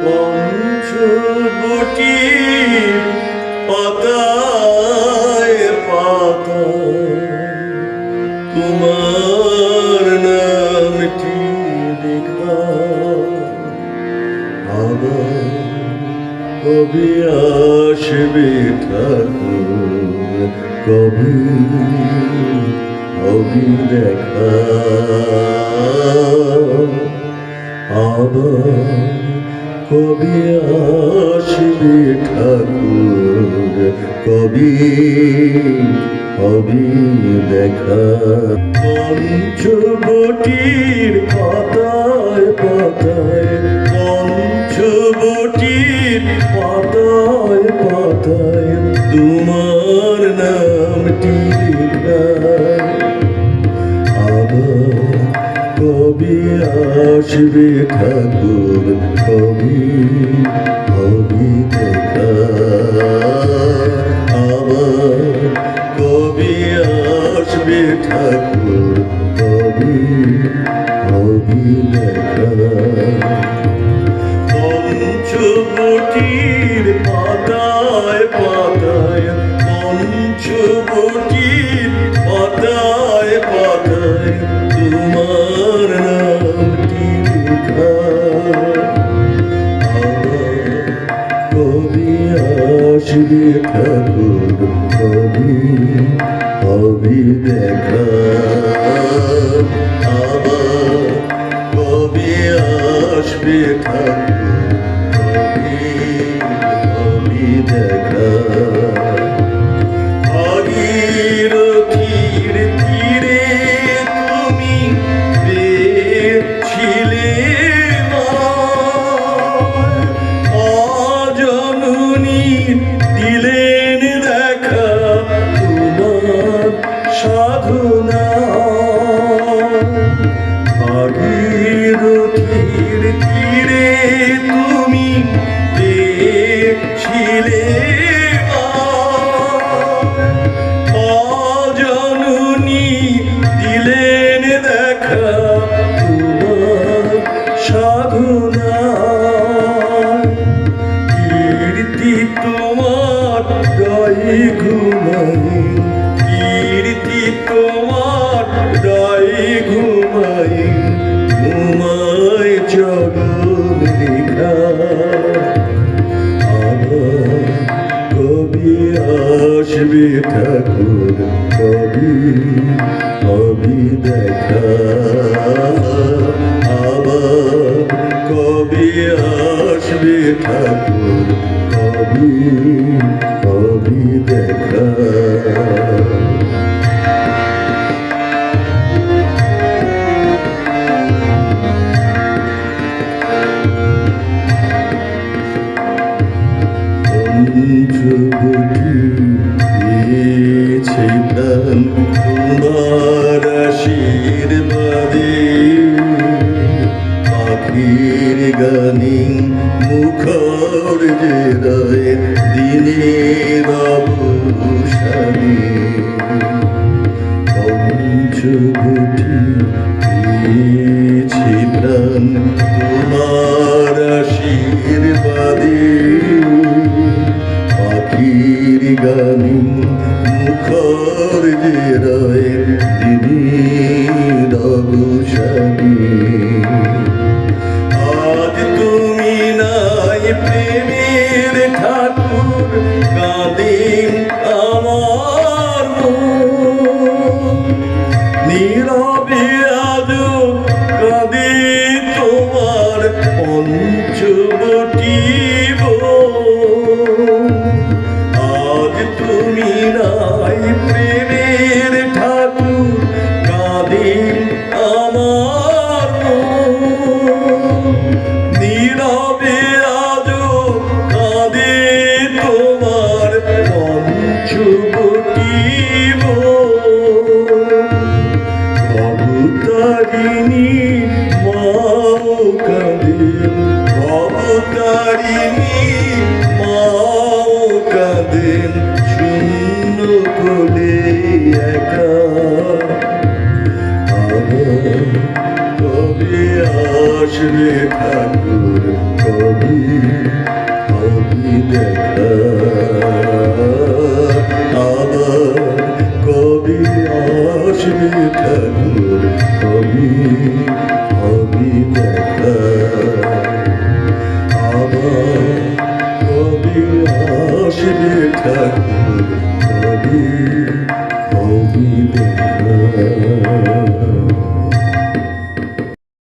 পঞ্চবটি পাতায় পাতায় তোমার নামটি লেখা। আবার কবে আসবে ঠাকুর, কবে হবে দেখা। আবার কবে আসবে ঠাকুর, কবে হবে দেখা। পঞ্চবটির পাতায় পাতায়, পঞ্চবটির পাতায় পাতায় তোমার নামটি লেখা। আবার কবে আসবে ঠাকুর, কবে হবে দেখা। আবার কবে আসবে ঠাকুর, কবে হবে দেখা। পঞ্চবটির পাতায় পাতায়, পঞ্চবটির পাতায় পাতায় তোমার নামটি লেখা। আবার কবে আসবে ঠাকুর, কবে হবে দেখা। আবার কবে আসবে ঠাকুর, কবে হবে দেখা। ভাগীরথীর তীরে তুমি পেয়েছিলে অজননী দিলেন দেখা তোমার সাধনা। ভাগীরথীর তীরে তুমি পেয়েছিলে অজননী দিলেন দেখা তোমার সাধনা। কীর্তি তোমার গায়ে ঘুমাই, কীর্তি তোমার গায়ে ঘুমাই ঘুমায় চরণ লেখা। আবার কবে আসবে ঠাকুর, কবে হবে দেখা। আবার কবে আসবে ঠাকুর, কবে হবে দেখা। পঞ্চবটি পেয়েছে প্রাণ তোমার আশীর্বাদে। পাখির গানে মুখর যে রয় দিনের অবসানে। পঞ্চবটি পেয়েছে প্রাণ তোমার আশীর্বাদে। পাখির গানে মুখর যে রয় দিনের অবসানে। আজ তুমি নাই প্রেমের ঠাকুর, কাঁদেন আমার মন। নীরবে আজো কাঁদে তোমার পঞ্চবটি বন। আজ তুমি নাই প্রেমের ঠাকুর, কাঁদেন আমার মন। নীরবে আজো কাঁদে তোমার পঞ্চবটি বন। ভবতারিণী মাও কাঁদেন, ভবতারিণী মাও কাঁদেন শূন্য কোলে একা। আবার কবে আসবে ঠাকুর, কবি হবে দেখা আবার কবি আসবে ঠাকুর কবি হবে দেখা আবার কবি আসবে ঠাকুর